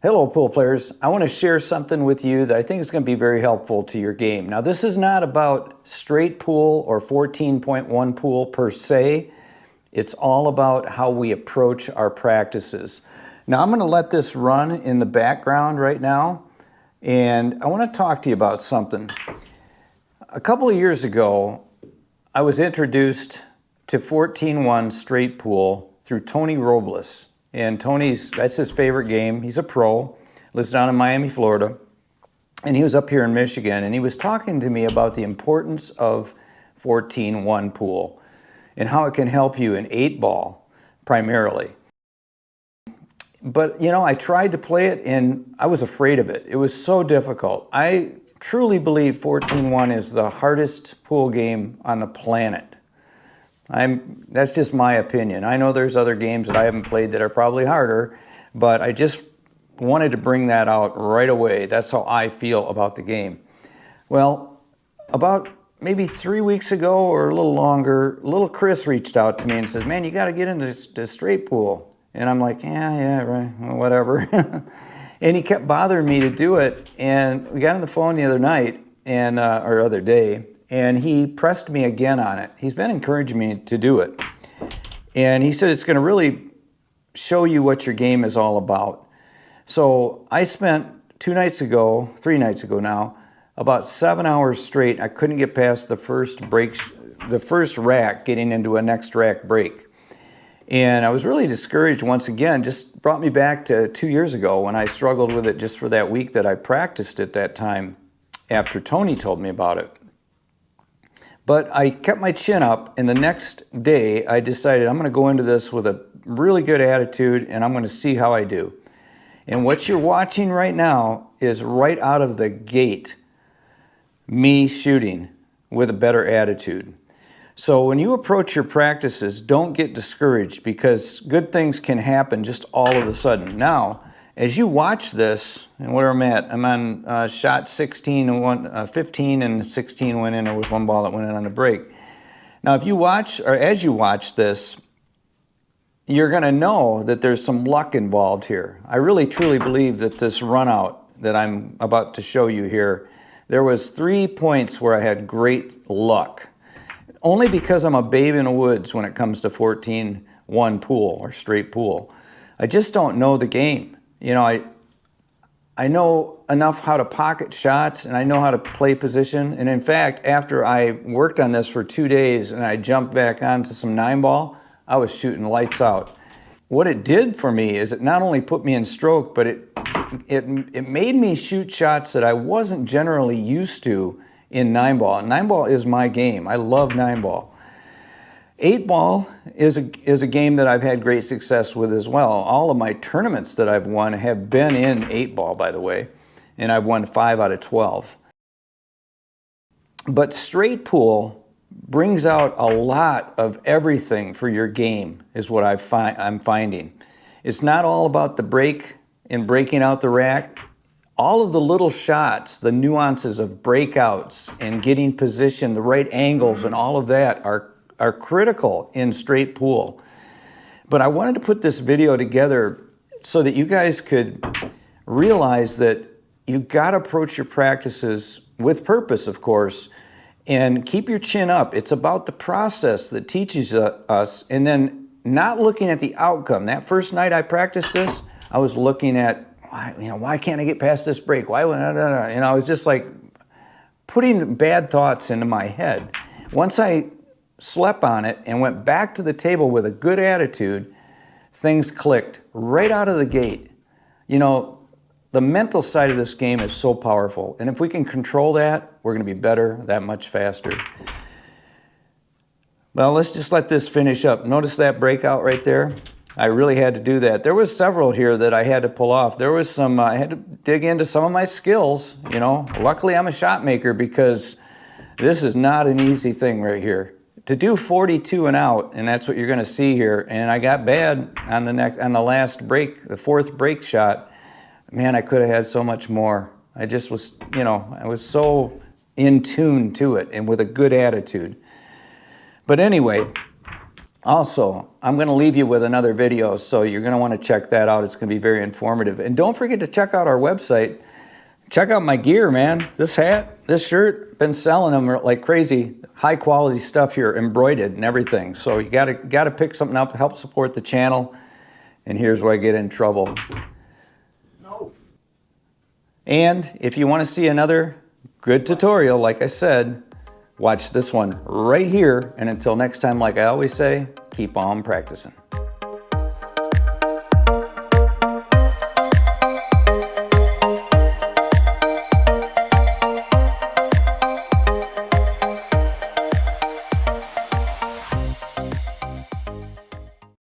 Hello, pool players. I want to share something with you that I think is going to be very helpful to your game. Now, this is not about straight pool or 14.1 pool per se. It's all about how we approach our practices. Now, I'm going to let this run in the background right now, and I want to talk to you about something. A couple of years ago, I was introduced to 14.1 straight pool through Tony Robles. And that's his favorite game. He's a pro, lives down in Miami, Florida. And he was up here in Michigan, and he was talking to me about the importance of 14.1 pool and how it can help you in 8-ball primarily. But, you know, I tried to play it, and I was afraid of it. It was so difficult. I truly believe 14.1 is the hardest pool game on the planet. That's just my opinion. I know there's other games that I haven't played that are probably harder, but I just wanted to bring that out right away. That's how I feel about the game. Well, about maybe 3 weeks ago or a little longer, little Chris reached out to me and says, "Man, you got to get into this straight pool." And I'm like, yeah, right, well, whatever. And he kept bothering me to do it. And we got on the phone the other night, or other day, and he pressed me again on it. He's been encouraging me to do it. And he said it's going to really show you what your game is all about. So I spent 3 nights ago now, about 7 hours straight. I couldn't get past the first rack, getting into a next rack break. And I was really discouraged once again. Just brought me back to 2 years ago when I struggled with it just for that week that I practiced at that time after Tony told me about it. But I kept my chin up, and the next day I decided I'm going to go into this with a really good attitude, and I'm going to see how I do. And what you're watching right now is right out of the gate me shooting with a better attitude. So when you approach your practices, don't get discouraged, because good things can happen just all of a sudden. Now, as you watch this, and where I'm at, I'm on shot 16 and 15 and 16 went in. There was one ball that went in on the break. Now, if you watch, or as you watch this, you're going to know that there's some luck involved here. I really truly believe that this run out that I'm about to show you here, there was 3 points where I had great luck. Only because I'm a babe in the woods when it comes to 14.1 pool or straight pool. I just don't know the game. You know, I know enough how to pocket shots, and I know how to play position. And in fact, after I worked on this for 2 days and I jumped back onto some 9-ball, I was shooting lights out. What it did for me is it not only put me in stroke, but it made me shoot shots that I wasn't generally used to in 9-ball. 9-ball is my game. I love 9-ball. 8-ball is a game that I've had great success with as well. All of my tournaments that I've won have been in 8-ball, by the way, and I've won 5 out of 12. But straight pool brings out a lot of everything for your game, is what I'm finding. It's not all about the break and breaking out the rack. All of the little shots, the nuances of breakouts and getting position, the right angles, and all of that are critical in straight pool. But I wanted to put this video together so that you guys could realize that you've got to approach your practices with purpose, of course, and keep your chin up. It's about the process that teaches us, and then not looking at the outcome. That first night I practiced this, I was looking at, why can't I get past this break? Why? I was just like putting bad thoughts into my head. Once I slept on it and went back to the table with a good attitude, things clicked right out of the gate. You know, the mental side of this game is so powerful, and if we can control that, we're going to be better that much faster. Well, let's just let this finish up. Notice that breakout right there? I really had to do that. There was several here that I had to pull off. There was some, I had to dig into some of my skills, you know. Luckily, I'm a shot maker, because this is not an easy thing right here. To do 42 and out, and that's what you're going to see here, and I got bad on the last break, the fourth break shot. Man, I could have had so much more. I just was, I was so in tune to it and with a good attitude. But anyway, Also, I'm going to leave you with another video, so you're going to want to check that out. It's going to be very informative. And don't forget to check out our website. Check out my gear, man. This hat, this shirt, been selling them like crazy. High quality stuff here, embroidered and everything. So you gotta pick something up to help support the channel. And here's where I get in trouble. No. And if you want to see another good tutorial, like I said, watch this one right here. And until next time, like I always say, keep on practicing.